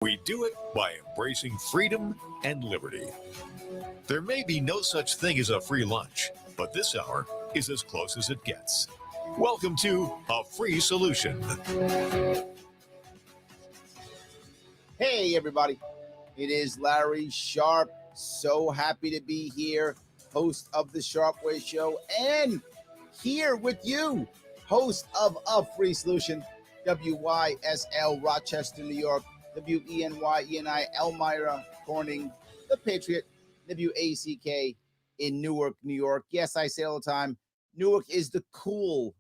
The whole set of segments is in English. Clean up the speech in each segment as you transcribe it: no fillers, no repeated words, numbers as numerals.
We do it by embracing freedom and liberty. There may be no such thing as a free lunch, but this hour is as close as it gets. Welcome to A Free Solution. Hey, everybody. It is Larry Sharp. So happy to be here, host of the Sharp Way Show, and here with you, host of A Free Solution, WYSL, Rochester, New York, WENY, Elmira, Corning, The Patriot, WACK in Newark, New York. Yes, I say all the time, Newark is the cool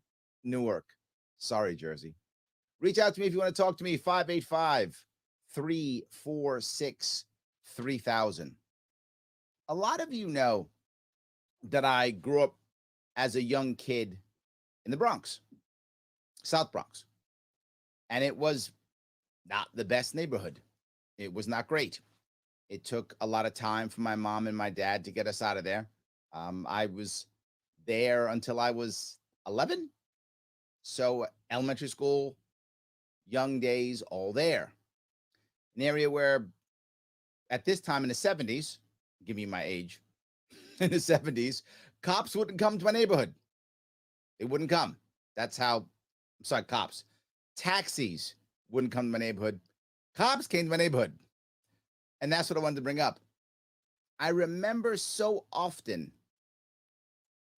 Newark. Sorry, Jersey. Reach out to me if you want to talk to me, 585-346-3000. A lot of you know that I grew up as a young kid in the Bronx, South Bronx, and it was not the best neighborhood. It was not great. It took a lot of time for my mom and my dad to get us out of there. I was there until I was 11. So elementary school, young days, all there. An area where at this time in the 70s, give you my age, in the 70s, cops wouldn't come to my neighborhood. They wouldn't come. That's how, I'm sorry, cops. Taxis wouldn't come to my neighborhood. Cops came to my neighborhood. And that's what I wanted to bring up. I remember so often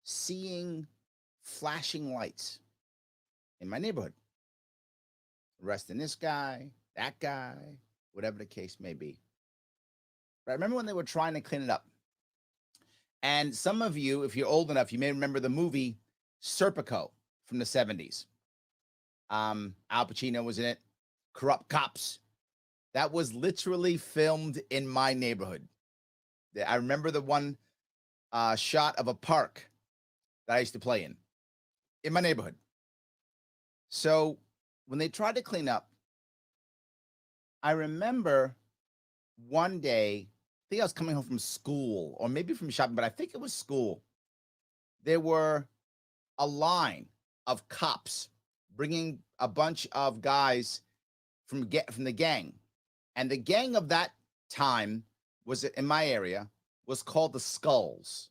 seeing flashing lights in my neighborhood. Arresting this guy, that guy, whatever the case may be. But I remember when they were trying to clean it up. And some of you, if you're old enough, you may remember the movie Serpico from the 70s. Al Pacino was in it. Corrupt cops. That was literally filmed in my neighborhood. I remember the one shot of a park that I used to play in my neighborhood. So when they tried to clean up, I remember one day, I think I was coming home from school or maybe from shopping, but I think it was school. There were a line of cops bringing a bunch of guys from the gang. And the gang of that time was in my area was called the Skulls.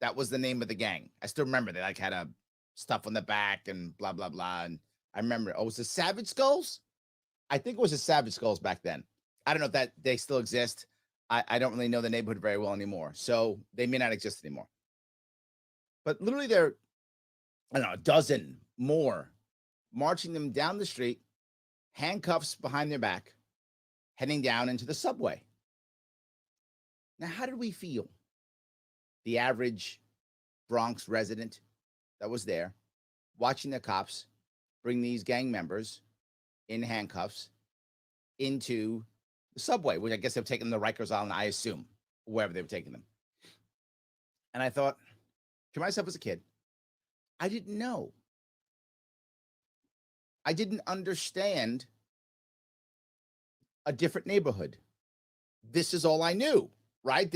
That was the name of the gang. I still remember they like had a stuff on the back and blah, blah, blah. And I remember, oh, was it Savage Skulls? I think it was the Savage Skulls back then. I don't know if that they still exist. I don't really know the neighborhood very well anymore. So they may not exist anymore. But literally there, I don't know, a dozen more marching them down the street, handcuffs behind their back, heading down into the subway. Now, how did we feel? The average Bronx resident that was there, watching the cops bring these gang members in handcuffs into the subway, which I guess they've taken them to Rikers Island, I assume, wherever they were taking them. And I thought to myself as a kid, I didn't know. I didn't understand a different neighborhood. This is all I knew, right?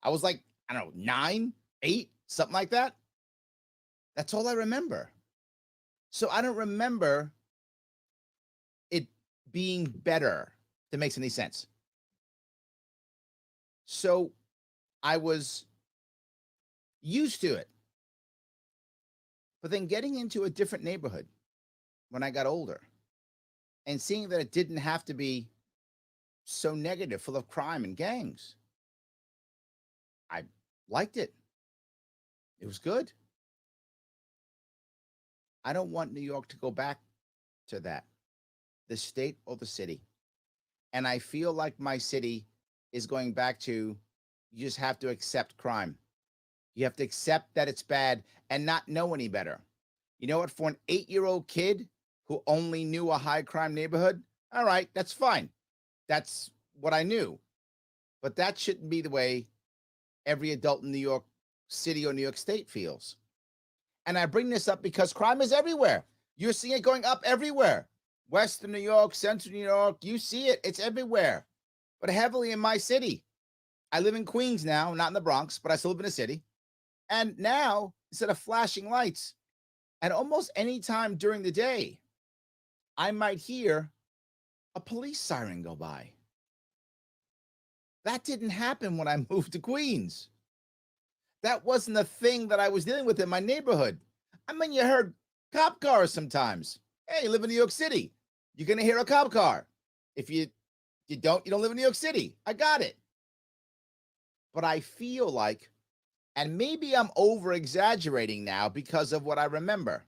I was like, I don't know, 9, 8, something like that. That's all I remember. So I don't remember it being better, if that makes any sense. So I was used to it. But then getting into a different neighborhood when I got older and seeing that it didn't have to be so negative, full of crime and gangs, I liked it. It was good. I don't want New York to go back to that, the state or the city. And I feel like my city is going back to, you just have to accept crime. You have to accept that it's bad and not know any better. You know what? For an 8-year-old kid who only knew a high crime neighborhood, all right, that's fine. That's what I knew. But that shouldn't be the way every adult in New York City or New York State feels. And I bring this up because crime is everywhere. You're seeing it going up everywhere. Western New York, Central New York, you see it. It's everywhere. But heavily in my city. I live in Queens now, not in the Bronx, but I still live in a city. And now, instead of flashing lights, at almost any time during the day, I might hear a police siren go by. That didn't happen when I moved to Queens. That wasn't a thing that I was dealing with in my neighborhood. I mean, you heard cop cars sometimes. Hey, you live in New York City. You're going to hear a cop car. If you don't live in New York City. I got it. But I feel like, and maybe I'm over exaggerating now because of what I remember,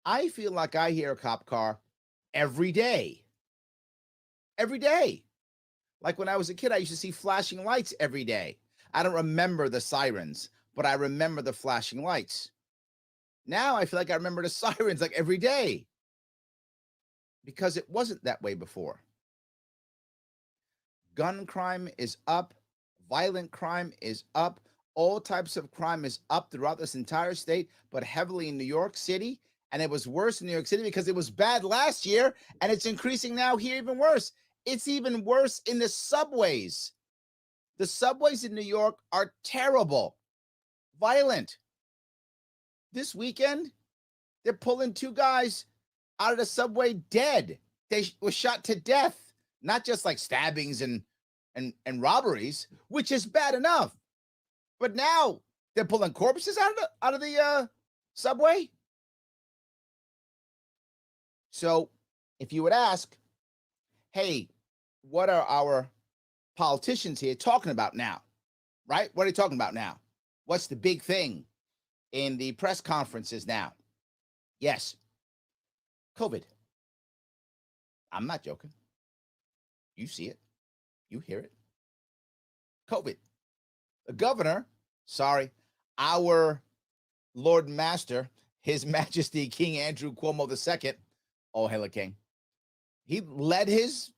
I feel like I hear a cop car every day. Every day. Like when I was a kid, I used to see flashing lights every day. I don't remember the sirens, but I remember the flashing lights. Now I feel like I remember the sirens like every day because it wasn't that way before. Gun crime is up. Violent crime is up. All types of crime is up throughout this entire state, but heavily in New York City. And it was worse in New York City because it was bad last year, and it's increasing now here even worse. It's even worse in the subways. The subways in New York are terrible, violent. This weekend, they're pulling 2 guys out of the subway dead. They were shot to death, not just like stabbings and robberies, which is bad enough. But now they're pulling corpses out of the subway. So if you would ask, hey, what are our politicians here talking about now? Right? What are they talking about now? What's the big thing in the press conferences now? Yes, COVID. I'm not joking. You see it. You hear it. COVID. The governor, our Lord and Master, His Majesty King Andrew Cuomo II, oh, hail a king, he led his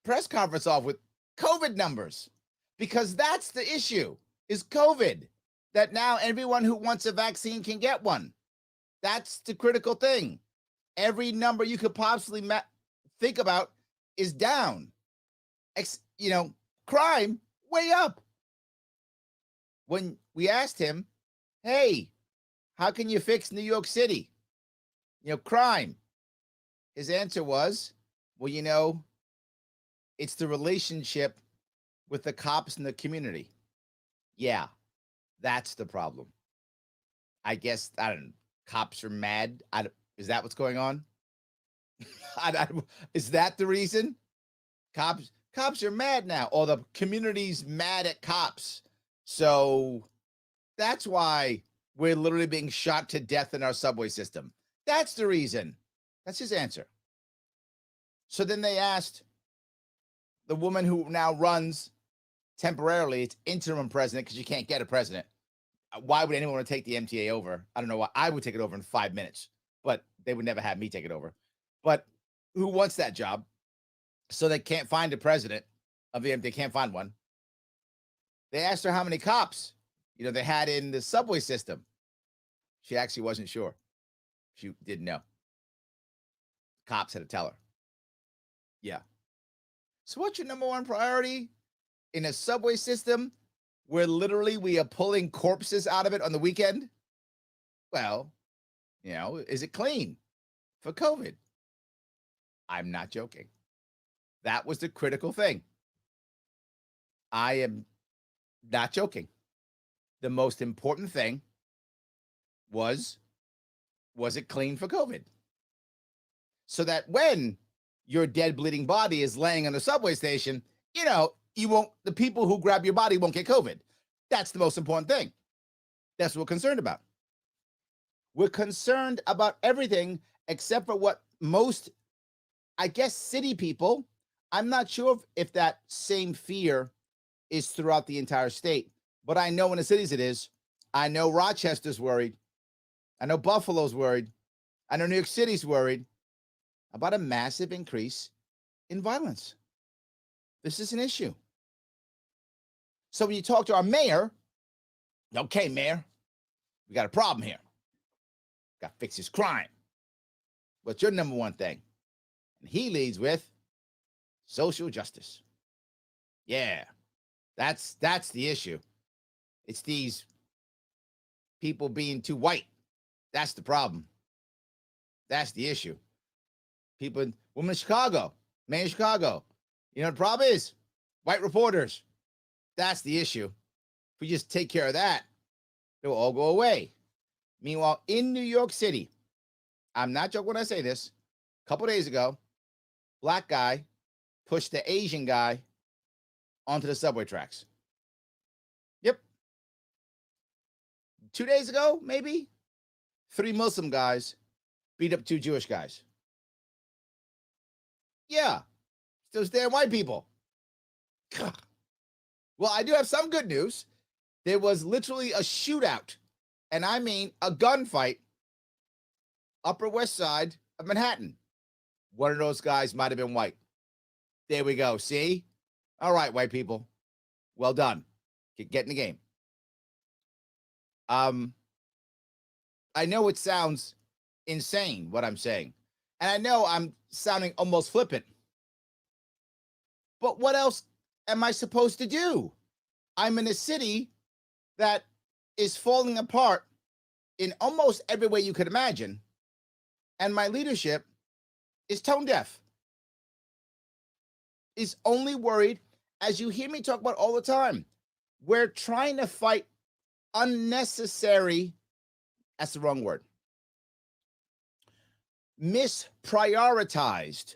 press conference off with COVID numbers because that's the issue, is COVID, that now everyone who wants a vaccine can get one. That's the critical thing. Every number you could possibly think about is down. Crime way up. When we asked him, hey, how can you fix New York City? Crime. His answer was, well, it's the relationship with the cops and the community. Yeah, that's the problem. I guess, I don't know, cops are mad. Is that what's going on? Is that the reason? Cops are mad now, or the community's mad at cops. So that's why we're literally being shot to death in our subway system. That's the reason. That's his answer. So then they asked the woman who now runs temporarily, it's interim president because you can't get a president. Why would anyone want to take the MTA over? I don't know why. I would take it over in 5 minutes, but they would never have me take it over. But who wants that job? So they can't find a president of the MTA. They can't find one. They asked her how many cops, they had in the subway system. She actually wasn't sure. She didn't know. Cops had to tell her. Yeah. So what's your number one priority in a subway system where literally we are pulling corpses out of it on the weekend? Well, is it clean for COVID? I'm not joking. That was the critical thing. I am not joking. The most important thing was it clean for COVID? So that when your dead, bleeding body is laying on the subway station, the people who grab your body won't get COVID. That's the most important thing. That's what we're concerned about. We're concerned about everything except for what most, I guess, city people, I'm not sure if that same fear is throughout the entire state, but I know in the cities it is. I know Rochester's worried. I know Buffalo's worried. I know New York City's worried about a massive increase in violence. This is an issue. So when you talk to our mayor, okay, mayor, we got a problem here. Got to fix this crime. What's your number one thing? And he leads with social justice. Yeah, that's the issue. It's these people being too white. That's the problem. That's the issue. Women in Chicago, man in Chicago. The problem is White reporters. That's the issue. If we just take care of that, it will all go away. Meanwhile, in New York City, I'm not joking when I say this, a couple days ago, black guy pushed the Asian guy onto the subway tracks. Yep. 2 days ago, maybe, 3 Muslim guys beat up 2 Jewish guys. Yeah, those damn white people. Well, I do have some good news. There was literally a shootout, and I mean a gunfight, Upper West Side of Manhattan. One of those guys might have been white. There we go. See? All right, white people. Well done. Get in the game. I know it sounds insane what I'm saying, and I know I'm sounding almost flippant. But what else am I supposed to do? I'm in a city that is falling apart in almost every way you could imagine, and my leadership is tone deaf, is only worried, as you hear me talk about all the time. We're trying to fight unnecessary, that's the wrong word, misprioritized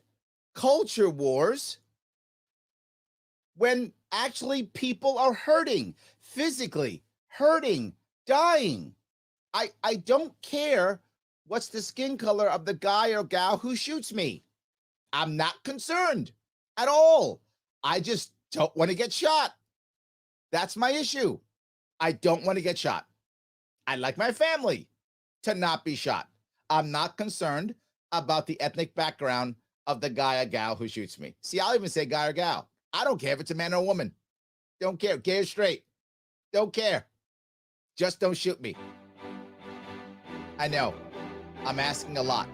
culture wars when actually people are hurting, physically hurting, dying. I don't care what's the skin color of the guy or gal who shoots me. I'm not concerned at all. I just don't want to get shot. That's my issue. I don't want to get shot. I'd like my family to not be shot. I'm not concerned about the ethnic background of the guy or gal who shoots me. See, I'll even say guy or gal. I don't care if it's a man or a woman. Don't care. Gay or straight. Don't care. Just don't shoot me. I know. I'm asking a lot.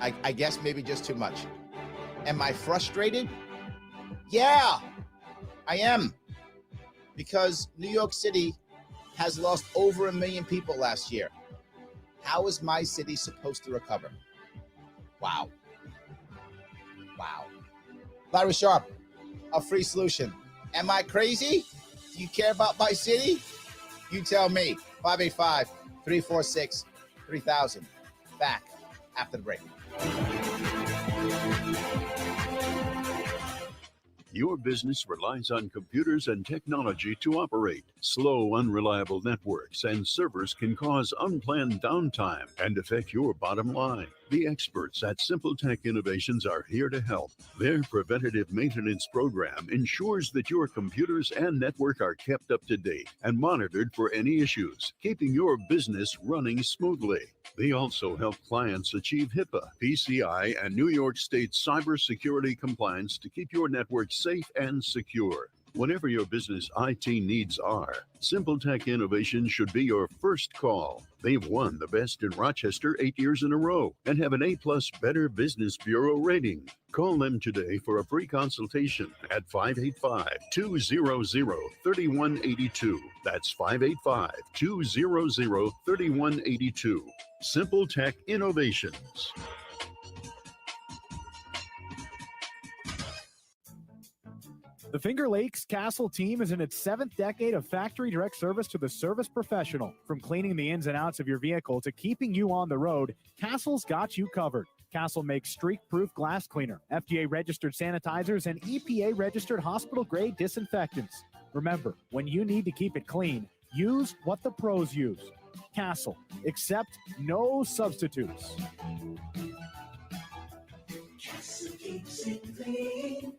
I guess maybe just too much. Am I frustrated? Yeah, I am. Because New York City has lost over 1 million people last year. How is my city supposed to recover? Wow. Wow. Larry Sharp, a free solution. Am I crazy? Do you care about my city? You tell me. 585-346-3000. Back after the break. Your business relies on computers and technology to operate. Slow, unreliable networks and servers can cause unplanned downtime and affect your bottom line. The experts at Simple Tech Innovations are here to help. Their preventative maintenance program ensures that your computers and network are kept up to date and monitored for any issues, keeping your business running smoothly. They also help clients achieve HIPAA, PCI, and New York State cybersecurity compliance to keep your network safe and secure. Whatever your business IT needs are, Simple Tech Innovations should be your first call. They've won the best in Rochester 8 years in a row and have an A+ Better Business Bureau rating. Call them today for a free consultation at 585-200-3182. That's 585-200-3182. Simple Tech Innovations. The Finger Lakes Castle team is in its 7th decade of factory direct service to the service professional. From cleaning the ins and outs of your vehicle to keeping you on the road, Castle's got you covered. Castle makes streak-proof glass cleaner, FDA-registered sanitizers, and EPA-registered hospital-grade disinfectants. Remember, when you need to keep it clean, use what the pros use. Castle. Accept no substitutes. Castle keeps it clean.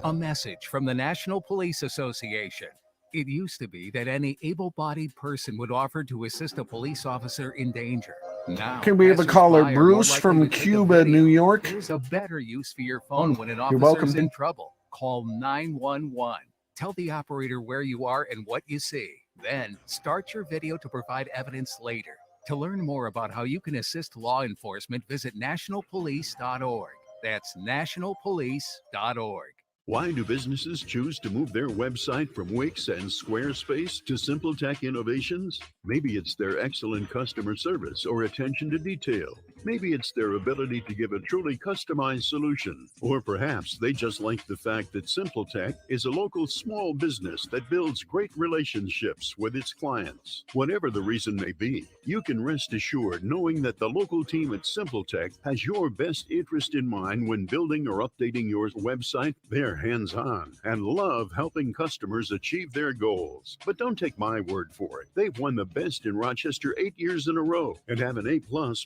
A message from the National Police Association. It used to be that any able-bodied person would offer to assist a police officer in danger. Now, Can we have a caller, Bruce from Cuba, New York? There's a better use for your phone when an You're officer's welcome. in trouble. Call 911. Tell the operator where you are and what you see. Then start your video to provide evidence later. To learn more about how you can assist law enforcement, visit nationalpolice.org. That's nationalpolice.org. Why do businesses choose to move their website from Wix and Squarespace to Simple Tech Innovations? Maybe it's their excellent customer service or attention to detail. Maybe it's their ability to give a truly customized solution, or perhaps they just like the fact that Simple Tech is a local small business that builds great relationships with its clients. Whatever the reason may be, you can rest assured knowing that the local team at Simple Tech has your best interest in mind when building or updating your website. They're hands-on and love helping customers achieve their goals. But don't take my word for it. They've won the best in Rochester 8 years in a row and have an A+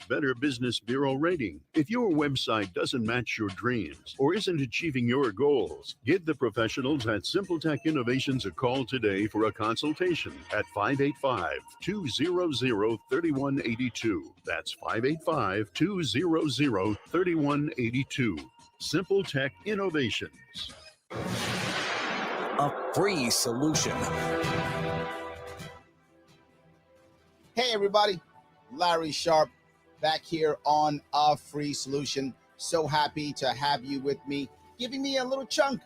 Better Business Bureau rating. If your website doesn't match your dreams or isn't achieving your goals, give the professionals at Simple Tech Innovations a call today for a consultation at 585-200-3182. That's 585-200-3182. Simple Tech Innovations. A free solution. Hey, everybody. Larry Sharp back here on A Free Solution. So happy to have you with me, giving me a little chunk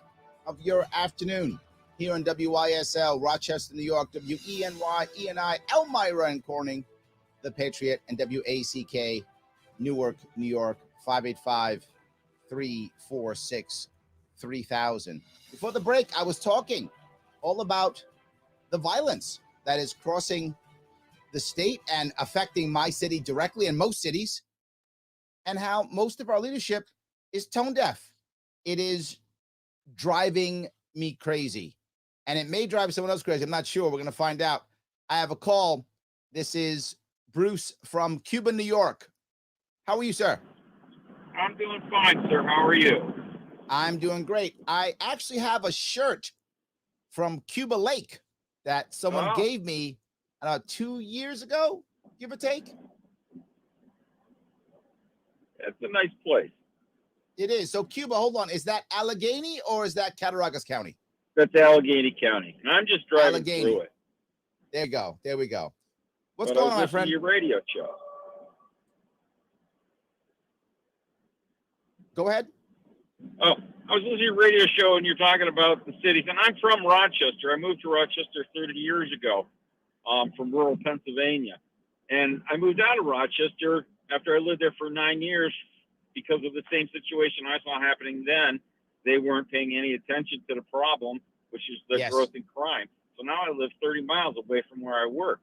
of your afternoon here on WYSL, Rochester, New York, WENY, ENI, Elmira and Corning, The Patriot, and WACK, Newark, New York, 585-346-3000. Before the break, I was talking all about the violence that is crossing the state and affecting my city directly, and most cities, and how most of our leadership is tone deaf. It is driving me crazy, and it may drive someone else crazy. I'm not sure. We're going to find out. I have a call. This is Bruce from Cuba, New York. How are you, sir? I'm doing fine, sir. How are you? I'm doing great. I actually have a shirt from Cuba Lake that someone gave me 2 years ago, give or take. That's a nice place. It is. So Cuba, hold on. Is that Allegheny or is that Cattaraugus County? That's Allegheny County. And I'm just driving through it. There you go. There we go. What's But going on, my friend? your radio show. Go ahead. Oh, I was listening to your radio show and you're talking about the cities. And I'm from Rochester. I moved to Rochester 30 years ago from rural Pennsylvania. And I moved out of Rochester after I lived there for 9 years because of the same situation I saw happening then. They weren't paying any attention to the problem, which is the growth in crime. So now I live 30 miles away from where I work.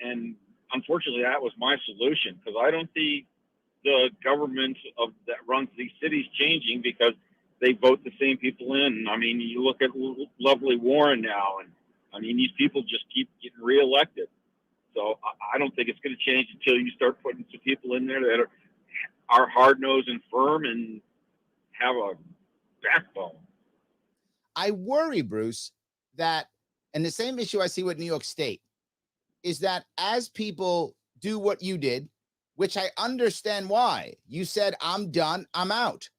And unfortunately, that was my solution, because I don't see the government that runs these cities changing, because they vote the same people in. I mean, you look at lovely Warren now, and I mean, these people just keep getting reelected. So I don't think it's going to change until you start putting some people in there that are hard-nosed and firm and have a backbone. I worry, Bruce, that, and the same issue I see with New York State, is that as people do what you did, which I understand why, you said, I'm done, I'm out.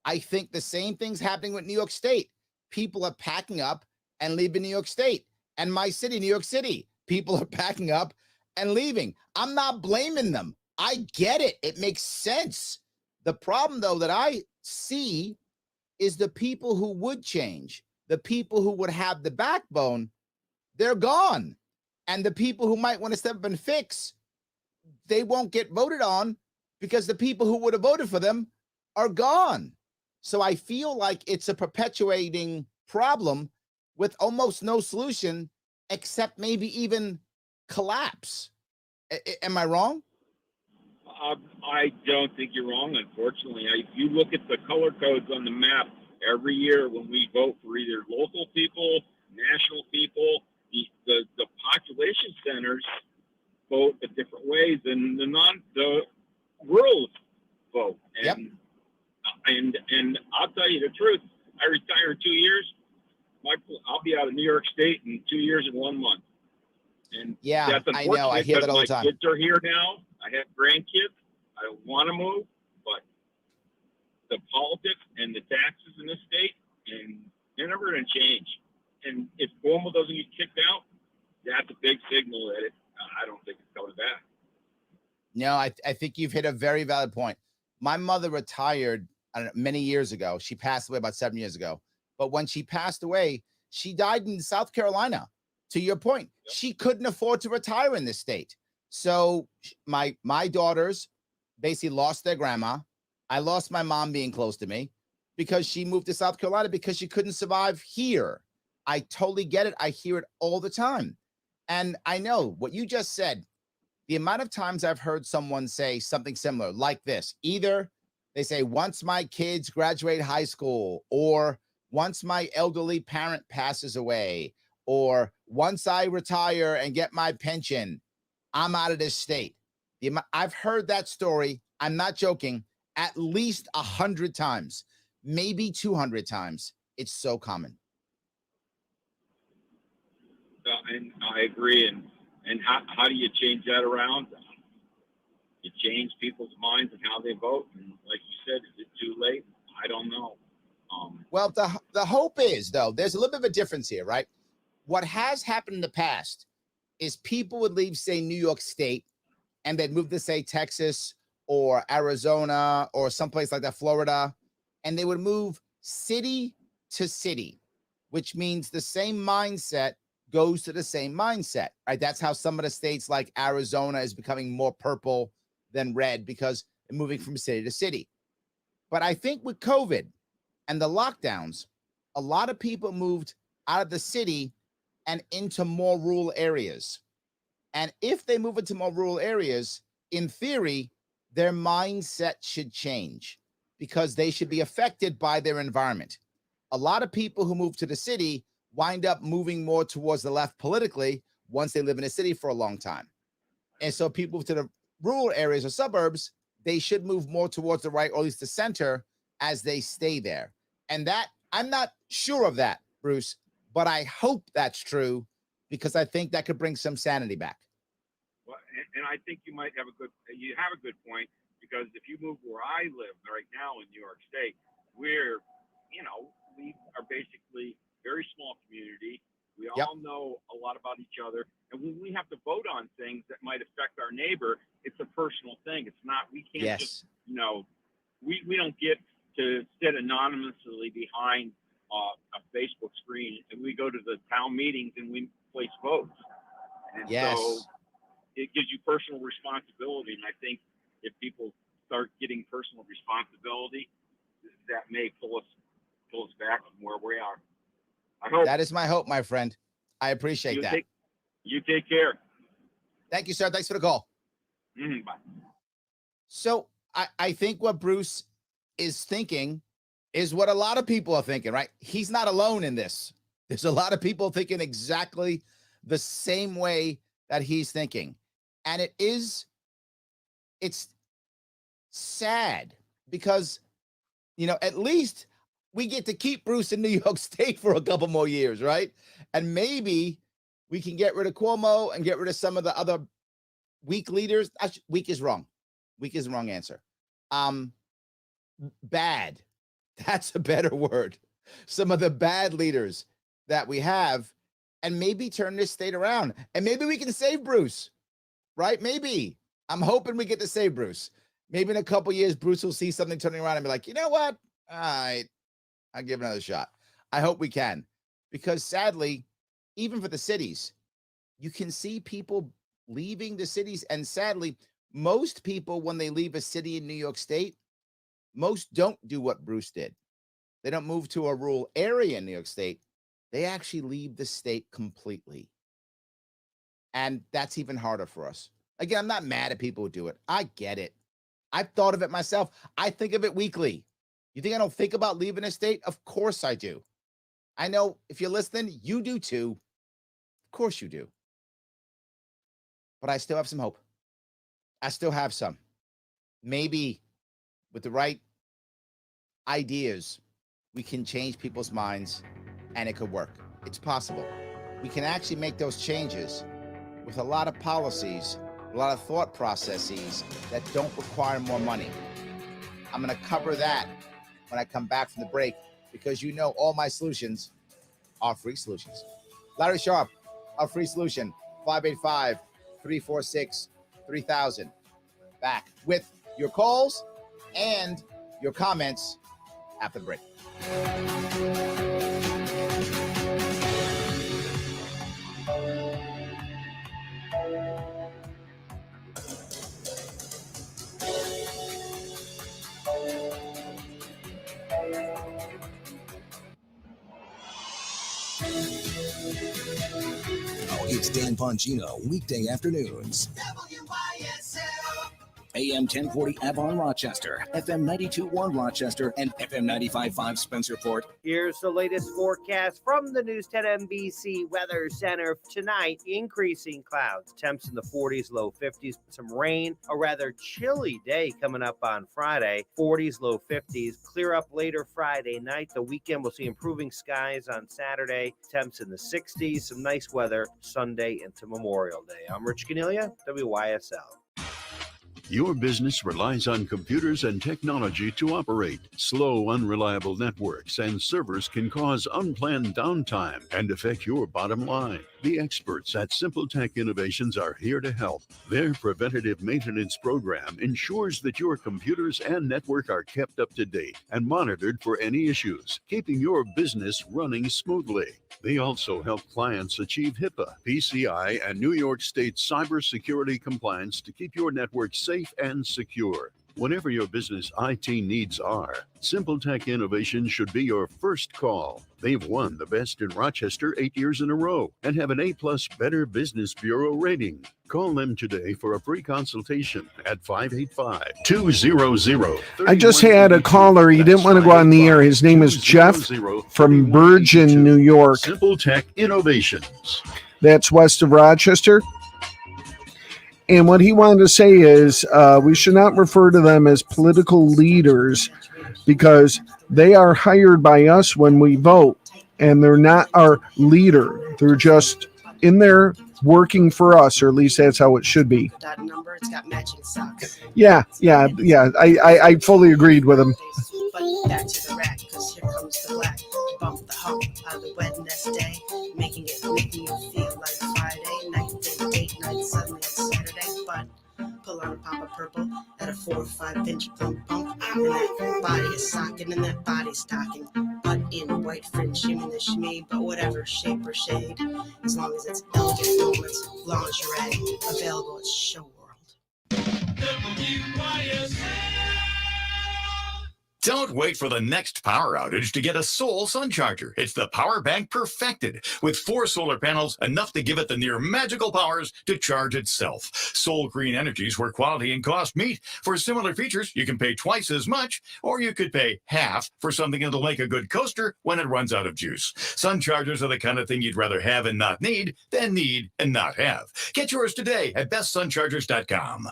I think the same thing's happening with New York State. People are packing up and leaving New York State. And my city, New York City, people are packing up and leaving. I'm not blaming them. I get it. It makes sense. The problem, though, that I see is the people who would change, the people who would have the backbone, they're gone. And the people who might want to step up and fix, they won't get voted on because the people who would have voted for them are gone. So I feel like it's a perpetuating problem with almost no solution, except maybe even collapse. Am I wrong? I don't think you're wrong, unfortunately. If you look at the color codes on the map every year when we vote for either local people, national people, the population centers vote in different ways than the rural vote. And I'll tell you the truth. I retire in 2 years. I'll be out of New York State in 2 years and 1 month. And that's unfortunate. I know. I hear that all the time. My kids are here now. I have grandkids. I don't want to move, but the politics and the taxes in this state, and they're never going to change. And if Cuomo doesn't get kicked out, that's a big signal that I don't think it's coming back. No, I think you've hit a very valid point. My mother retired many years ago. She passed away about 7 years ago. But when she passed away, she died in South Carolina. To your point, she couldn't afford to retire in this state. So my daughters basically lost their grandma. I lost my mom being close to me because she moved to South Carolina because she couldn't survive here. I totally get it. I hear it all the time. And I know what you just said. The amount of times I've heard someone say something similar like this, either they say, once my kids graduate high school, or once my elderly parent passes away, or once I retire and get my pension, I'm out of this state. I've heard that story. I'm not joking. At least 100 times, maybe 200 times. It's so common. And I agree. And how do you change that around? You change people's minds and how they vote. And like you said, is it too late? I don't know. Well, the hope is, though, there's a little bit of a difference here, right? What has happened in the past is people would leave, say, New York State, and they'd move to, say, Texas or Arizona or someplace like that, Florida, and they would move city to city, which means the same mindset goes to the same mindset, right? That's how some of the states like Arizona is becoming more purple than red because they're moving from city to city. But I think with COVID and the lockdowns, a lot of people moved out of the city and into more rural areas. And if they move into more rural areas, in theory, their mindset should change because they should be affected by their environment. A lot of people who move to the city wind up moving more towards the left politically once they live in a city for a long time. And so people to the rural areas or suburbs, they should move more towards the right, or at least the center, as they stay there. And that, I'm not sure of that, Bruce, but I hope that's true because I think that could bring some sanity back. Well, and I think you have a good point, because if you move where I live right now in New York State, we are basically very small community. We all know a lot about each other. And when we have to vote on things that might affect our neighbor, it's a personal thing. It's not, we can't just, we don't get to sit anonymously behind a Facebook screen, and we go to the town meetings and we place votes. And so it gives you personal responsibility. And I think if people start getting personal responsibility, that may pull us back from where we are. I hope. That is my hope, my friend. I appreciate that. You take care. Thank you, sir. Thanks for the call. Bye. So I think what Bruce is thinking is what a lot of people are thinking, right? He's not alone in this. There's a lot of people thinking exactly the same way that he's thinking. And it's sad because, at least we get to keep Bruce in New York State for a couple more years, right? And maybe we can get rid of Cuomo and get rid of some of the other weak leaders. Actually, weak is wrong. Weak is the wrong answer. Bad. That's a better word. Some of the bad leaders that we have, and maybe turn this state around. And maybe we can save Bruce, right? Maybe. I'm hoping we get to save Bruce. Maybe in a couple years, Bruce will see something turning around and be like, you know what? All right, I'll give another shot. I hope we can. Because sadly, even for the cities, you can see people leaving the cities. And sadly, most people, when they leave a city in New York State, most don't do what Bruce did. They don't move to a rural area in New York State. They actually leave the state completely. And that's even harder for us. Again, I'm not mad at people who do it. I get it. I've thought of it myself. I think of it weekly. You think I don't think about leaving a state? Of course I do. I know if you're listening, you do too. Of course you do. But I still have some hope. I still have some. Maybe with the right ideas, we can change people's minds and it could work. It's possible. We can actually make those changes with a lot of policies, a lot of thought processes that don't require more money. I'm going to cover that when I come back from the break, because all my solutions are free solutions. Larry Sharp, our free solution, 585-346-3000. Back with your calls and your comments after the break. It's Dan Bongino, weekday afternoons. WYSL. AM 1040 Avon, Rochester, FM 92.1 Rochester, and FM 95.5 Spencerport. Here's the latest forecast from the News 10 NBC Weather Center. Tonight, increasing clouds, temps in the 40s, low 50s, some rain, a rather chilly day coming up on Friday, 40s, low 50s, clear up later Friday night. The weekend will see improving skies on Saturday, temps in the 60s, some nice weather Sunday into Memorial Day. I'm Rich Cornelia, WYSL. Your business relies on computers and technology to operate. Slow, unreliable networks and servers can cause unplanned downtime and affect your bottom line. The experts at Simple Tech Innovations are here to help. Their preventative maintenance program ensures that your computers and network are kept up to date and monitored for any issues, keeping your business running smoothly. They also help clients achieve HIPAA, PCI, and New York State cybersecurity compliance to keep your network safe and secure. Whatever your business IT needs are, Simple Tech Innovations should be your first call. They've won the Best in Rochester 8 years in a row and have an A+ Better Business Bureau rating. Call them today for a free consultation at 585-200. I just had a caller. He didn't want to go on the air. His name is Jeff from Bergen, New York. Simple Tech Innovations. That's west of Rochester. And what he wanted to say is we should not refer to them as political leaders because they are hired by us when we vote, and they're not our leader. They're just in there working for us, or at least that's how it should be. Number, it's got matching socks. Yeah. I fully agreed with him. But back to the rack, because here comes the black. Bump the hump on the Wednesday, making you feel like Friday night, date night, suddenly it's Saturday. But pull on a pop of purple at a 4 or 5 inch bump, and that body is socking and that body's stocking. But in white fringe, shimmy, but whatever shape or shade, as long as it's elegant moments, lingerie, available at Show World. Don't wait for the next power outage to get a Soul sun charger. It's the power bank perfected with 4 solar panels, enough to give it the near magical powers to charge itself. Soul Green Energies, where quality and cost meet. For similar features, you can pay twice as much, or you could pay half for something that'll make a good coaster when it runs out of juice. Sun chargers are the kind of thing you'd rather have and not need than need and not have. Get yours today at bestsunchargers.com.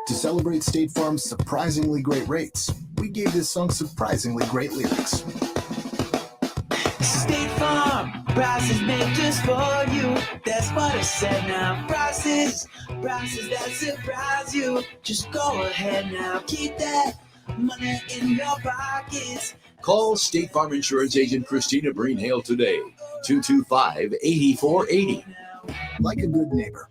To celebrate State Farm's surprisingly great rates, we gave this song surprisingly great lyrics. State Farm, prices made just for you. That's what I said now. Prices that surprise you. Just go ahead now, keep that money in your pockets. Call State Farm Insurance Agent Christina Breen Hale today, 225-8480. Like a good neighbor,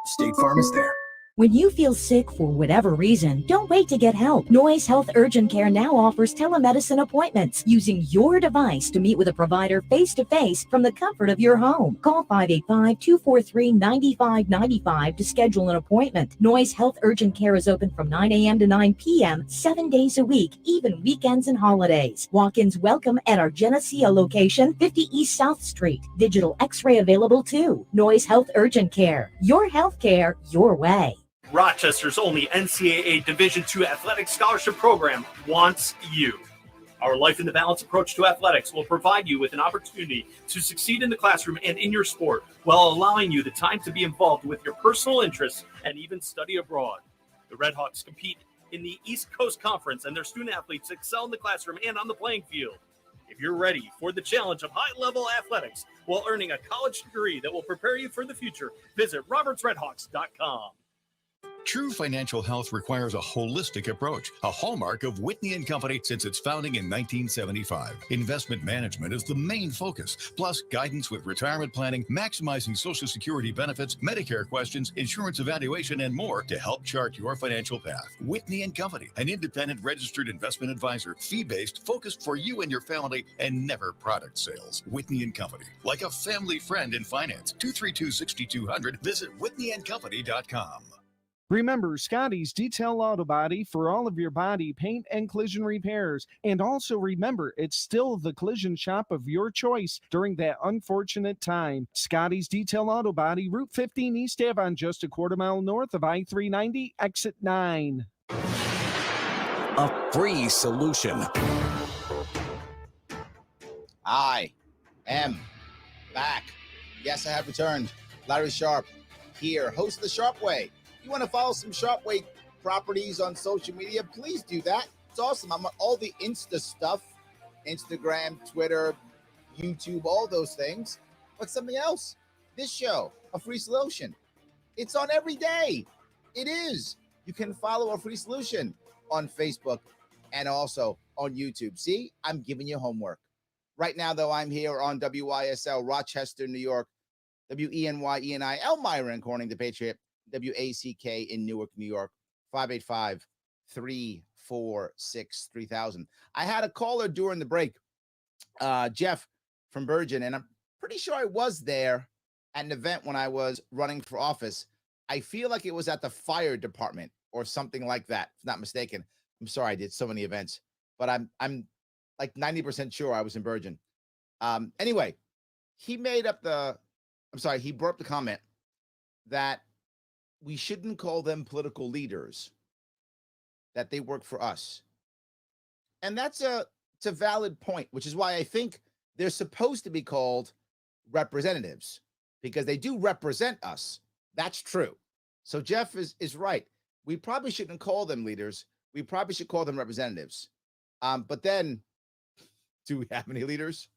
State Farm is there. When you feel sick for whatever reason, don't wait to get help. Noise Health Urgent Care now offers telemedicine appointments using your device to meet with a provider face-to-face from the comfort of your home. Call 585-243-9595 to schedule an appointment. Noise Health Urgent Care is open from 9 a.m. to 9 p.m. 7 days a week, even weekends and holidays. Walk-ins welcome at our Geneseo location, 50 East South Street. Digital X-ray available too. Noise Health Urgent Care. Your health care, your way. Rochester's only NCAA Division II athletic scholarship program wants you. Our Life in the Balance approach to athletics will provide you with an opportunity to succeed in the classroom and in your sport while allowing you the time to be involved with your personal interests and even study abroad. The Redhawks compete in the East Coast Conference, and their student athletes excel in the classroom and on the playing field. If you're ready for the challenge of high-level athletics while earning a college degree that will prepare you for the future, visit robertsredhawks.com. True financial health requires a holistic approach, a hallmark of Whitney & Company since its founding in 1975. Investment management is the main focus, plus guidance with retirement planning, maximizing Social Security benefits, Medicare questions, insurance evaluation, and more to help chart your financial path. Whitney & Company, an independent registered investment advisor, fee-based, focused for you and your family, and never product sales. Whitney & Company, like a family friend in finance. 232-6200. Visit whitneyandcompany.com. Remember, Scotty's Detail Auto Body for all of your body paint and collision repairs. And also remember, it's still the collision shop of your choice during that unfortunate time. Scotty's Detail Auto Body, Route 15 East Avon, just a quarter mile north of I-390, exit 9. A free solution. I am back. Yes, I have returned. Larry Sharp here, host of The Sharp Way. You want to follow some Sharp Way properties on social media, please do that. It's awesome. I'm on all the Insta stuff, Instagram, Twitter, YouTube, all those things. But something else, this show, A Free Solution, it's on every day. It is. You can follow A Free Solution on Facebook and also on YouTube. See, I'm giving you homework. Right now, though, I'm here on WYSL, Rochester, New York, WENY, Elmira in Corning, the Patriot, WACK in Newark, New York, 585-346-3000. I had a caller during the break, Jeff from Virgin, and I'm pretty sure I was there at an event when I was running for office. I feel like it was at the fire department or something like that, if not mistaken. I'm sorry, I did so many events, but I'm like 90% sure I was in Virgin. Anyway, he brought up the comment that we shouldn't call them political leaders, that they work for us. And it's a valid point, which is why I think they're supposed to be called representatives, because they do represent us. That's true. So Jeff is right. We probably shouldn't call them leaders. We probably should call them representatives. But then, do we have any leaders?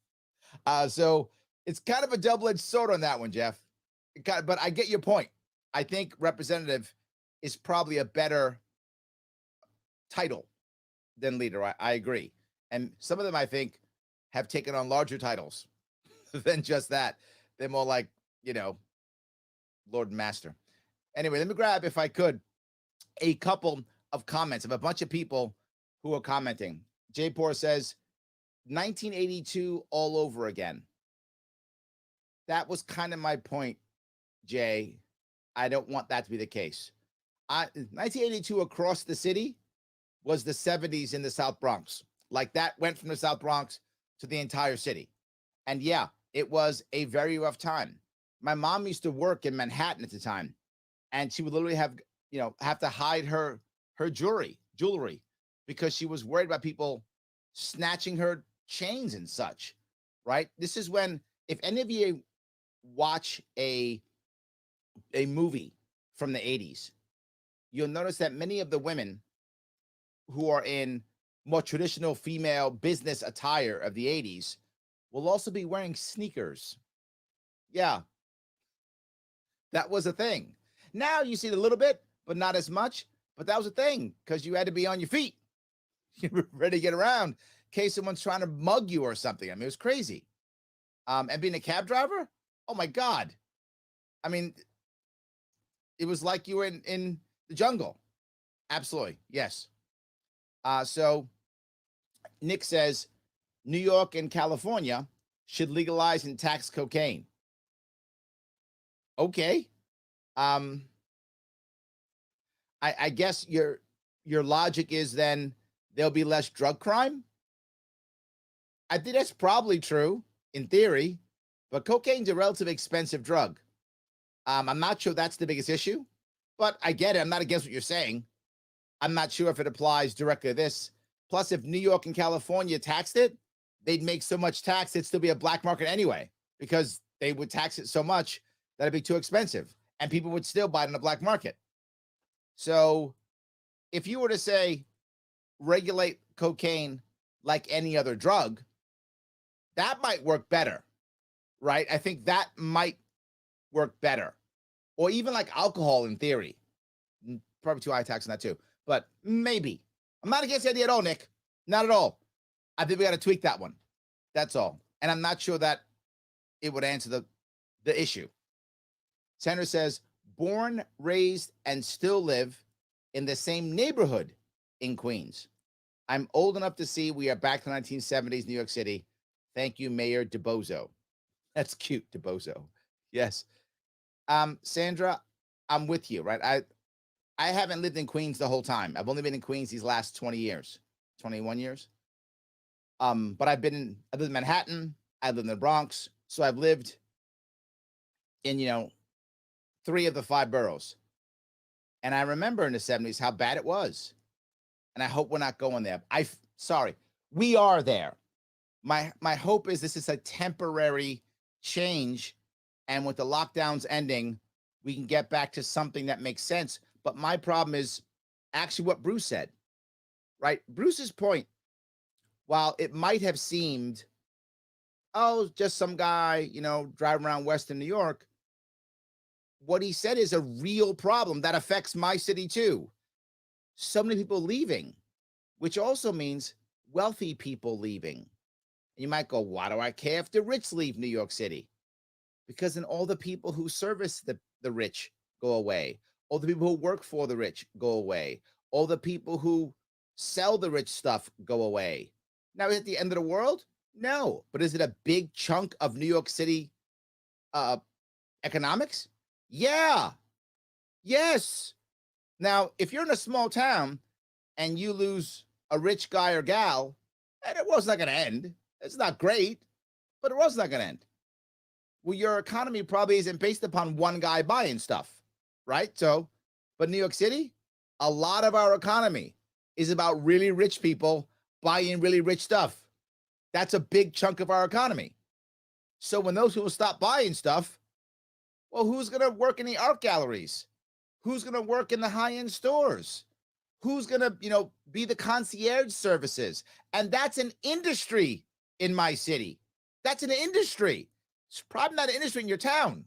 So it's kind of a double-edged sword on that one, Jeff. But I get your point. I think representative is probably a better title than leader. I agree. And some of them, I think, have taken on larger titles than just that. They're more like, Lord and Master. Anyway, let me grab, if I could, a couple of comments of a bunch of people who are commenting. Jay Poor says, 1982 all over again. That was kind of my point, Jay. I don't want that to be the case. 1982 across the city was the 70s in the South Bronx. Like, that went from the South Bronx to the entire city. And yeah, it was a very rough time. My mom used to work in Manhattan at the time, and she would literally have to hide her jewelry because she was worried about people snatching her chains and such, right? This is when, if any of you watch a movie from the 80s, you'll notice that many of the women who are in more traditional female business attire of the 80s will also be wearing sneakers. Yeah, that was a thing. Now you see it a little bit, but not as much. But that was a thing because you had to be on your feet. You were ready to get around in case someone's trying to mug you or something. I mean, it was crazy. And being a cab driver, oh my God. I mean, it was like you were in the jungle. Absolutely. Yes. So Nick says, New York and California should legalize and tax cocaine. Okay. I guess your logic is then there'll be less drug crime. I think that's probably true in theory, but cocaine's a relatively expensive drug. I'm not sure that's the biggest issue, but I get it. I'm not against what you're saying. I'm not sure if it applies directly to this. Plus, if New York and California taxed it, they'd make so much tax, it'd still be a black market anyway, because they would tax it so much that it'd be too expensive, and people would still buy it in the black market. So if you were to say regulate cocaine like any other drug, that might work better, right? I think that might work better. Or even like alcohol in theory. Probably too high tax on that too, but maybe. I'm not against the idea at all, Nick. Not at all. I think we got to tweak that one. That's all. And I'm not sure that it would answer the issue. Sandra says, born, raised, and still live in the same neighborhood in Queens. I'm old enough to see we are back to 1970s New York City. Thank you, Mayor DeBozo. That's cute, DeBozo. Yes. Sandra, I'm with you, right? I haven't lived in Queens the whole time. I've only been in Queens these last 20 years, 21 years. But I've lived in Manhattan. I've lived in the Bronx. So I've lived in, 3 of the 5 boroughs. And I remember in the 70s how bad it was. And I hope we're not going there. Sorry, we are there. My hope is this is a temporary change. And with the lockdowns ending, we can get back to something that makes sense. But my problem is actually what Bruce said, right? Bruce's point, while it might have seemed, just some guy, driving around Western New York, what he said is a real problem that affects my city too. So many people leaving, which also means wealthy people leaving. You might go, why do I care if the rich leave New York City? Because then all the people who service the rich go away. All the people who work for the rich go away. All the people who sell the rich stuff go away. Now, is it the end of the world? No. But is it a big chunk of New York City economics? Yeah. Yes. Now, if you're in a small town and you lose a rich guy or gal, and the world's not going to end. It's not great, but the world's not going to end. Well, your economy probably isn't based upon one guy buying stuff, right? So, but New York City, a lot of our economy is about really rich people buying really rich stuff. That's a big chunk of our economy. So when those people stop buying stuff, well, who's going to work in the art galleries? Who's going to work in the high-end stores? Who's going to, be the concierge services? And that's an industry in my city. That's an industry. It's probably not an industry in your town.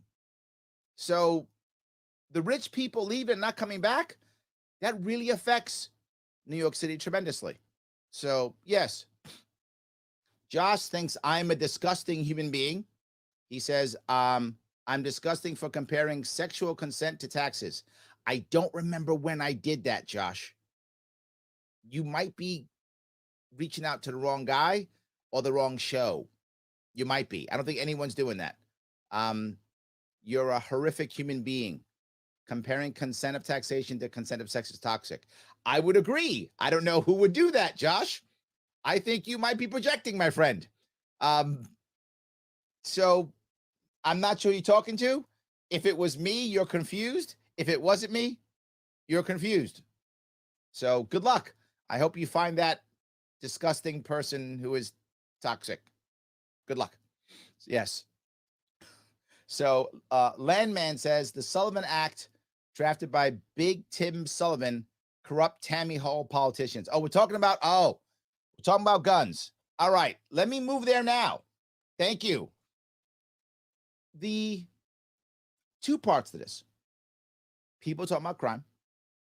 So the rich people leaving, not coming back, that really affects New York City tremendously. So, yes, Josh thinks I'm a disgusting human being. He says, I'm disgusting for comparing sexual consent to taxes. I don't remember when I did that, Josh. You might be reaching out to the wrong guy or the wrong show. You might be. I don't think anyone's doing that. You're a horrific human being. Comparing consent of taxation to consent of sex is toxic. I would agree. I don't know who would do that, Josh. I think you might be projecting, my friend. So I'm not sure who you're talking to. If it was me, you're confused. If it wasn't me, you're confused. So good luck. I hope you find that disgusting person who is toxic. Good luck. Yes. So Landman says the Sullivan Act drafted by Big Tim Sullivan corrupt Tammy Hall politicians. We're talking about guns. All right. Let me move there now. Thank you. The 2 parts to this. People talking about crime,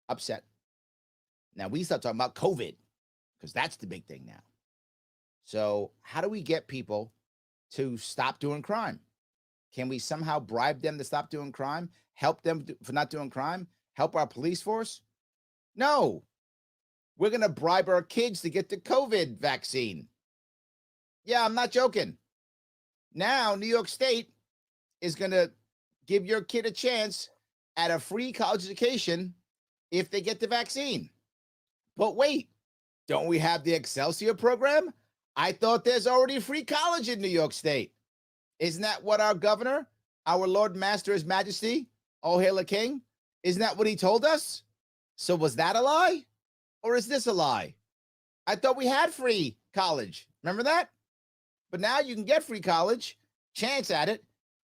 upset. Now we start talking about COVID because that's the big thing now. So how do we get people to stop doing crime? Can we somehow bribe them to stop doing crime? Help them for not doing crime? Help our police force? No. We're going to bribe our kids to get the COVID vaccine. Yeah, I'm not joking. Now, New York State is going to give your kid a chance at a free college education if they get the vaccine. But wait, don't we have the Excelsior program? I thought there's already free college in New York State. Isn't that what our governor, our Lord Master, His Majesty, all hail the King, isn't that what he told us? So was that a lie? Or is this a lie? I thought we had free college. Remember that? But now you can get free college, chance at it,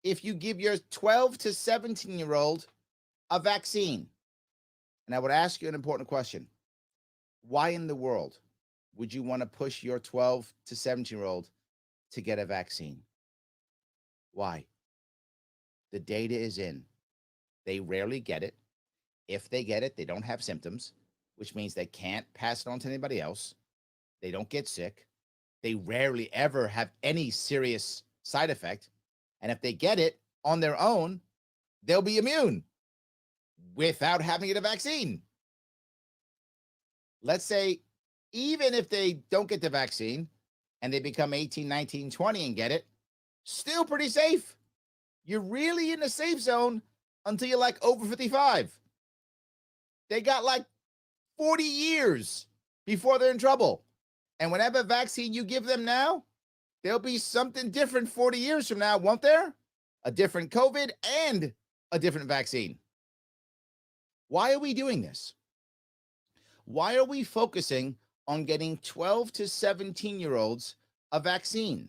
if you give your 12 to 17-year-old a vaccine. And I would ask you an important question. Why in the world would you want to push your 12 to 17-year-old to get a vaccine? Why? The data is in. They rarely get it. If they get it, they don't have symptoms, which means they can't pass it on to anybody else. They don't get sick. They rarely ever have any serious side effect. And if they get it on their own, they'll be immune without having to get a vaccine. Let's say even if they don't get the vaccine and they become 18, 19, 20 and get it, still pretty safe. You're really in the safe zone until you're like over 55. They got like 40 years before they're in trouble. And whatever vaccine you give them now, there'll be something different 40 years from now, won't there? A different COVID and a different vaccine. Why are we doing this? Why are we focusing on getting 12 to 17-year-olds a vaccine?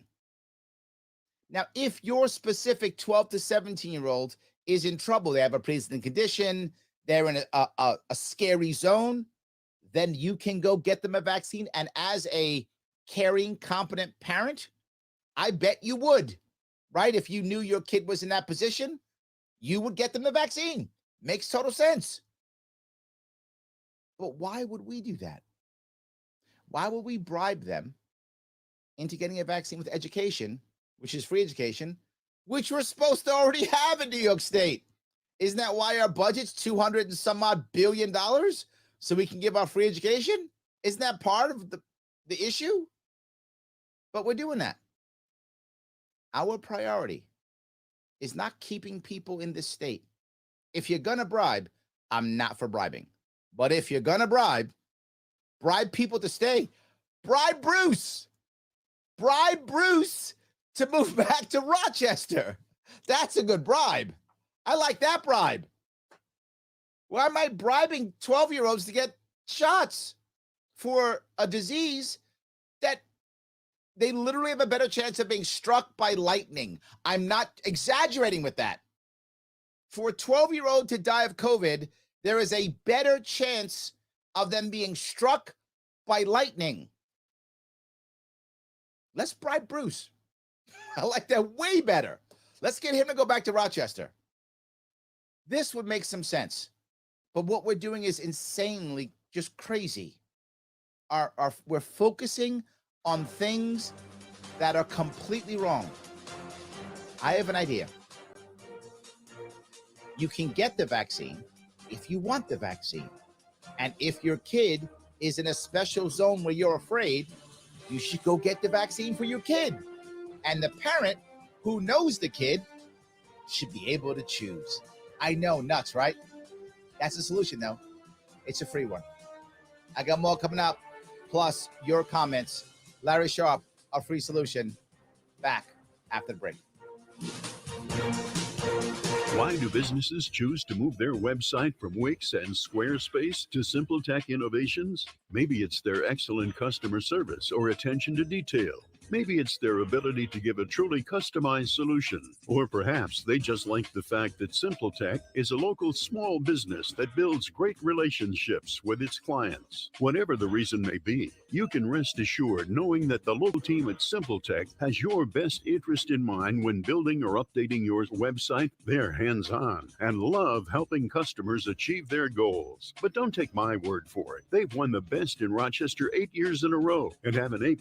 Now, if your specific 12 to 17-year-old is in trouble, they have a pre-existing condition, they're in a scary zone, then you can go get them a vaccine. And as a caring, competent parent, I bet you would, right? If you knew your kid was in that position, you would get them the vaccine. Makes total sense. But why would we do that? Why would we bribe them into getting a vaccine with education, which is free education, which we're supposed to already have in New York State? Isn't that why our budget's $200 and some odd billion? So we can give our free education? Isn't that part of the issue? But we're doing that. Our priority is not keeping people in this state. If you're going to bribe, I'm not for bribing. But if you're going to bribe people to stay. Bribe Bruce. Bribe Bruce to move back to Rochester. That's a good bribe. I like that bribe. Why am I bribing 12-year-olds to get shots for a disease that they literally have a better chance of being struck by lightning? I'm not exaggerating with that. For a 12-year-old to die of COVID, there is a better chance of them being struck by lightning. Let's bribe Bruce. I like that way better. Let's get him to go back to Rochester. This would make some sense. But what we're doing is insanely just crazy. We're focusing on things that are completely wrong. I have an idea. You can get the vaccine if you want the vaccine. And if your kid is in a special zone where you're afraid, you should go get the vaccine for your kid. And the parent who knows the kid should be able to choose. I know, nuts, right? That's the solution, though. It's a free one. I got more coming up, plus your comments. Larry Sharp, a free solution. Back after the break. Why do businesses choose to move their website from Wix and Squarespace to SimpleTech Innovations? Maybe it's their excellent customer service or attention to detail. Maybe it's their ability to give a truly customized solution. Or perhaps they just like the fact that SimpleTech is a local small business that builds great relationships with its clients. Whatever the reason may be, you can rest assured knowing that the local team at SimpleTech has your best interest in mind when building or updating your website. They're hands-on and love helping customers achieve their goals. But don't take my word for it. They've won the best in Rochester 8 years in a row and have an A+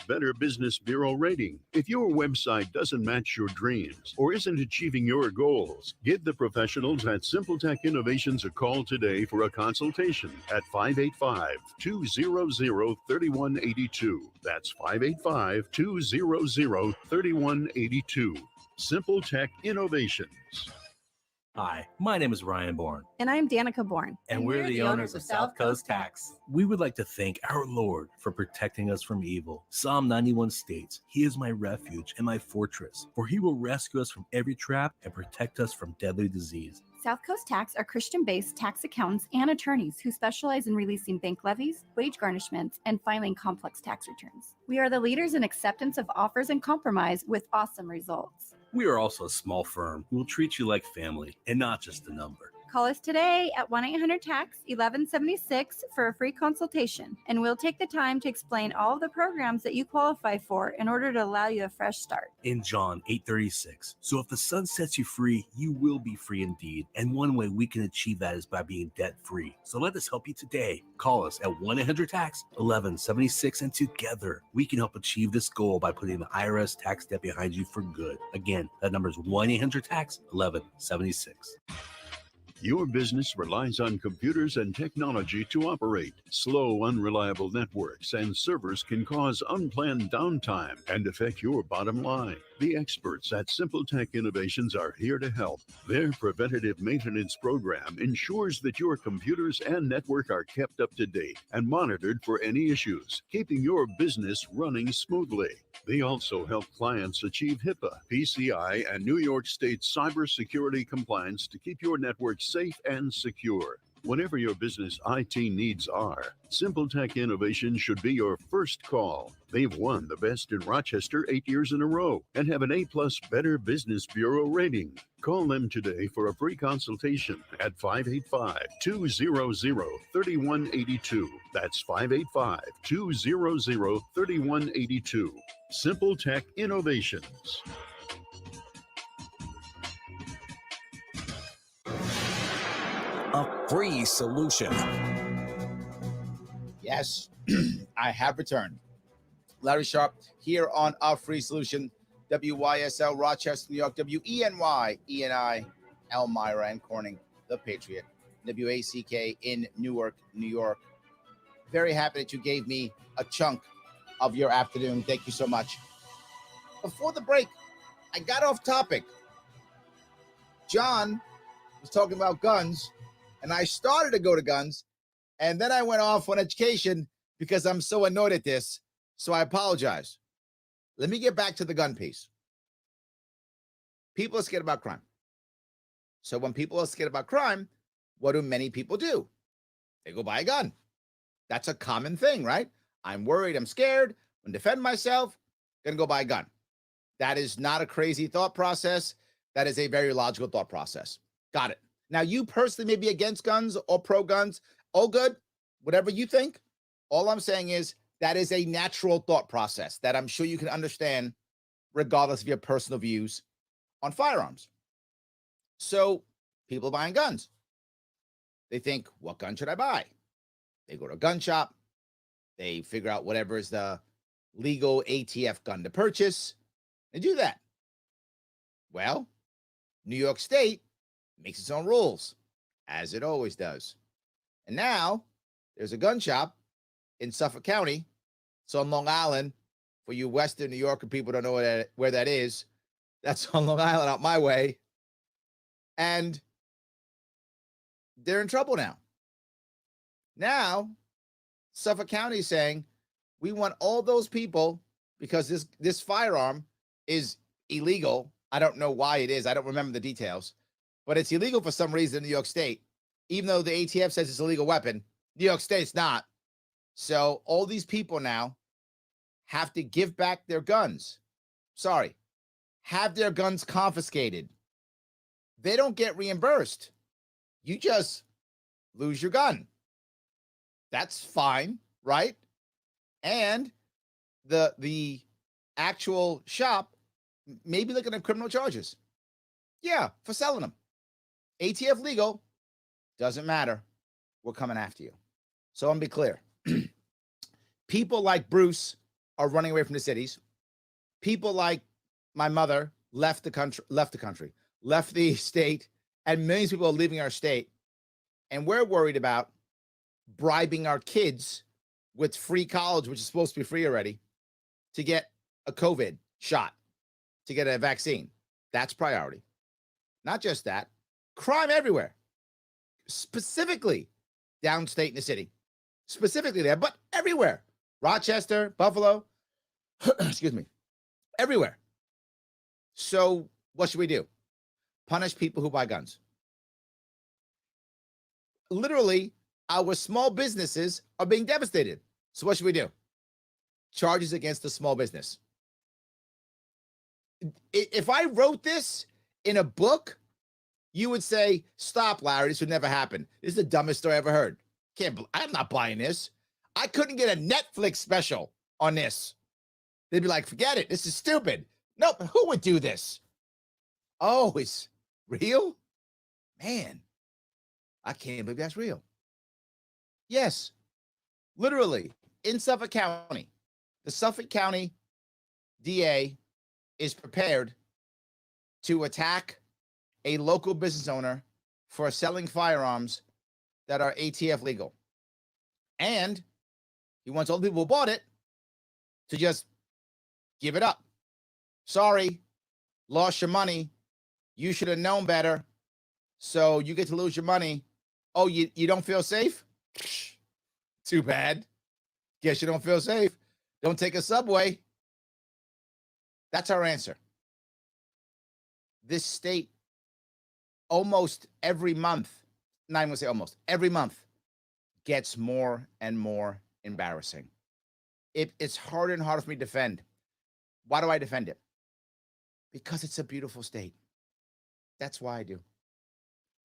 Better Business Bureau rating. If your website doesn't match your dreams or isn't achieving your goals, give the professionals at SimpleTech Innovations a call today for a consultation at 585-200-3182. That's 585-200-3182. SimpleTech Innovations. Hi, my name is Ryan Bourne. And I'm Danica Bourne. And we're the owners of South Coast Tax. We would like to thank our Lord for protecting us from evil. Psalm 91 states, "He is my refuge and my fortress, for he will rescue us from every trap and protect us from deadly disease." South Coast Tax are Christian-based tax accountants and attorneys who specialize in releasing bank levies, wage garnishments, and filing complex tax returns. We are the leaders in acceptance of offers and compromise with awesome results. We are also a small firm who will treat you like family and not just a number. Call us today at 1-800-TAX-1176 for a free consultation, and we'll take the time to explain all of the programs that you qualify for in order to allow you a fresh start. In John 8:36, so if the Son sets you free, you will be free indeed. And one way we can achieve that is by being debt-free. So let us help you today. Call us at 1-800-TAX-1176, and together we can help achieve this goal by putting the IRS tax debt behind you for good. Again, that number is 1-800-TAX-1176. Your business relies on computers and technology to operate. Slow, unreliable networks and servers can cause unplanned downtime and affect your bottom line. The experts at Simple Tech Innovations are here to help. Their preventative maintenance program ensures that your computers and network are kept up to date and monitored for any issues, keeping your business running smoothly. They also help clients achieve HIPAA, PCI, and New York State cybersecurity compliance to keep your network safe and secure. Whatever your business IT needs are, Simple Tech Innovation should be your first call. They've won the best in Rochester 8 years in a row and have an A+ Better Business Bureau rating. Call them today for a free consultation at 585-200-3182. That's 585-200-3182. Simple Tech Innovations. A free solution. Yes, I have returned. Larry Sharp here on A Free Solution, WYSL, Rochester, New York, WENY, ENI, Elmira, and Corning, The Patriot, WACK in Newark, New York. Very happy that you gave me a chunk of your afternoon. Thank you so much. Before the break, I got off topic. John was talking about guns, and I started to go to guns, and then I went off on education because I'm so annoyed at this, so I apologize. Let me get back to the gun piece. People are scared about crime. So when people are scared about crime, what do many people do? They go buy a gun. That's a common thing, right? I'm worried, I'm scared, I'm gonna defend myself, gonna go buy a gun. That is not a crazy thought process. That is a very logical thought process. Got it. Now, you personally may be against guns or pro guns. All good, whatever you think. All I'm saying is that is a natural thought process that I'm sure you can understand regardless of your personal views on firearms. So people buying guns. They think, what gun should I buy? They go to a gun shop. They figure out whatever is the legal ATF gun to purchase. They do that. Well, New York State makes its own rules, as it always does. And now there's a gun shop in Suffolk County. It's on Long Island. For you Western New Yorker people don't know where that is. That's on Long Island out my way. And they're in trouble now. Now, Suffolk County is saying, we want all those people, because this firearm is illegal. I don't know why it is. I don't remember the details. But it's illegal for some reason in New York State. Even though the ATF says it's a legal weapon, New York State's not. So all these people now have to give back their guns. Sorry, have their guns confiscated. They don't get reimbursed. You just lose your gun. That's fine, right? And the actual shop may be looking at criminal charges. Yeah, for selling them. ATF legal, doesn't matter. We're coming after you. So I'm be clear. People like Bruce are running away from the cities. People like my mother left the state, and millions of people are leaving our state. And we're worried about bribing our kids with free college, which is supposed to be free already, to get a COVID shot, to get a vaccine. That's priority. Not just that, crime everywhere, specifically downstate in the city, specifically there, but everywhere. Rochester, Buffalo, excuse me, everywhere. So what should we do? Punish people who buy guns. Literally, our small businesses are being devastated. So what should we do? Charges against the small business. If I wrote this in a book, you would say, stop, Larry, this would never happen. This is the dumbest story I ever heard. I'm not buying this. I couldn't get a Netflix special on this. They'd be like, forget it. This is stupid. Nope, who would do this? Oh, it's real? Man, I can't believe that's real. Yes, literally, in Suffolk County, the Suffolk County DA is prepared to attack a local business owner for selling firearms that are ATF legal. And he wants all the people who bought it to just give it up. Sorry, lost your money. You should have known better. So you get to lose your money. Oh, you don't feel safe? Too bad. Guess you don't feel safe. Don't take a subway. That's our answer. This state, almost every month, not even gonna say almost, every month, gets more and more embarrassing. It's harder and harder for me to defend. Why do I defend it? Because it's a beautiful state. That's why I do.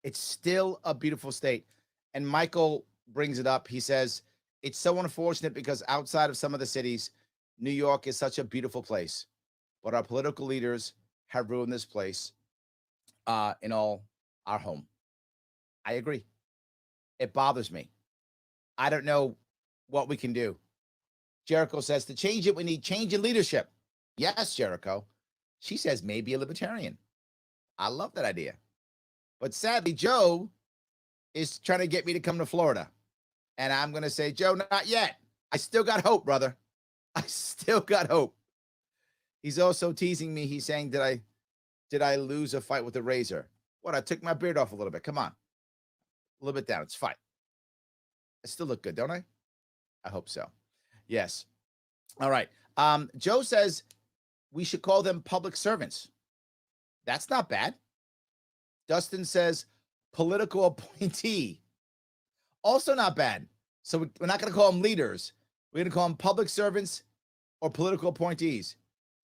It's still a beautiful state. And Michael brings it up. He says, it's so unfortunate because outside of some of the cities, New York is such a beautiful place. But our political leaders have ruined this place in all our home. I agree. It bothers me. I don't know what we can do. Jericho says, to change it, we need change in leadership. Yes, Jericho. She says, maybe a libertarian. I love that idea. But sadly, Joe is trying to get me to come to Florida. And I'm going to say, Joe, not yet. I still got hope, brother. I still got hope. He's also teasing me. He's saying, did I lose a fight with the razor? What? I took my beard off a little bit. Come on. A little bit down. It's fine. I still look good, don't I? I hope so. Yes. All right. Joe says we should call them public servants. That's not bad. Dustin says political appointee. Also not bad. So we're not going to call them leaders. We're going to call them public servants or political appointees.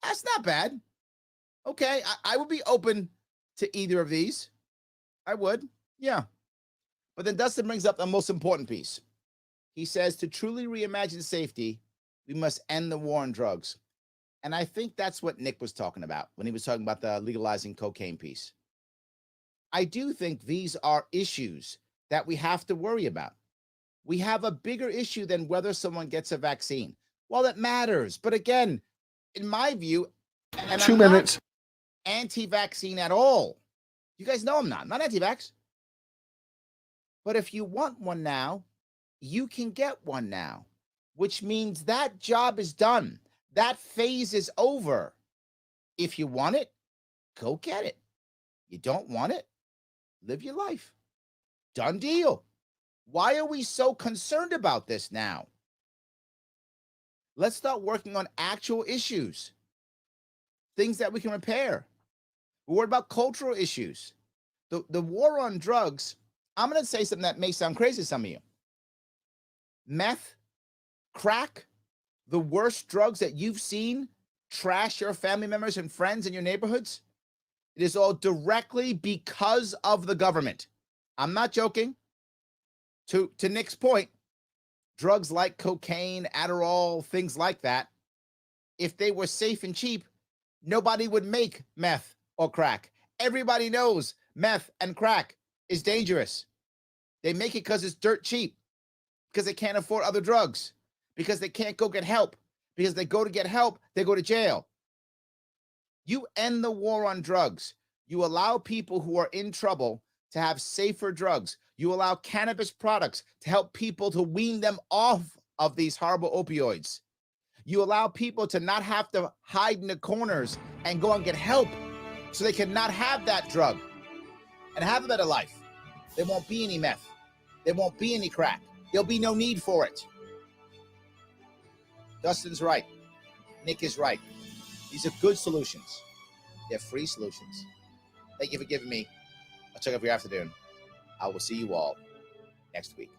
That's not bad. Okay. I would be open to either of these. I would. Yeah. But then Dustin brings up the most important piece. He says, to truly reimagine safety, we must end the war on drugs. And I think that's what Nick was talking about when he was talking about the legalizing cocaine piece. I do think these are issues that we have to worry about. We have a bigger issue than whether someone gets a vaccine. Well, it matters. But again, in my view, and 2 I'm minutes. not anti-vaccine at all. You guys know I'm not anti-vax. But if you want one now, you can get one now, which means that job is done. That phase is over. If you want it, go get it. You don't want it, live your life. Done deal. Why are we so concerned about this now? Let's start working on actual issues, things that we can repair. We're worried about cultural issues. The war on drugs, I'm going to say something that may sound crazy to some of you. Meth, crack, the worst drugs that you've seen trash your family members and friends in your neighborhoods, it is all directly because of the government. I'm not joking. To Nick's point, drugs like cocaine, Adderall, things like that, if they were safe and cheap, nobody would make meth or crack. Everybody knows meth and crack is dangerous. They make it because it's dirt cheap, because they can't afford other drugs, because they can't go get help, because they go to get help, they go to jail. You end the war on drugs. You allow people who are in trouble to have safer drugs. You allow cannabis products to help people to wean them off of these horrible opioids. You allow people to not have to hide in the corners and go and get help so they can not have that drug and have a better life. There won't be any meth. There won't be any crack. There'll be no need for it. Dustin's right. Nick is right. These are good solutions. They're free solutions. Thank you for giving me a check of your afternoon. I will see you all next week.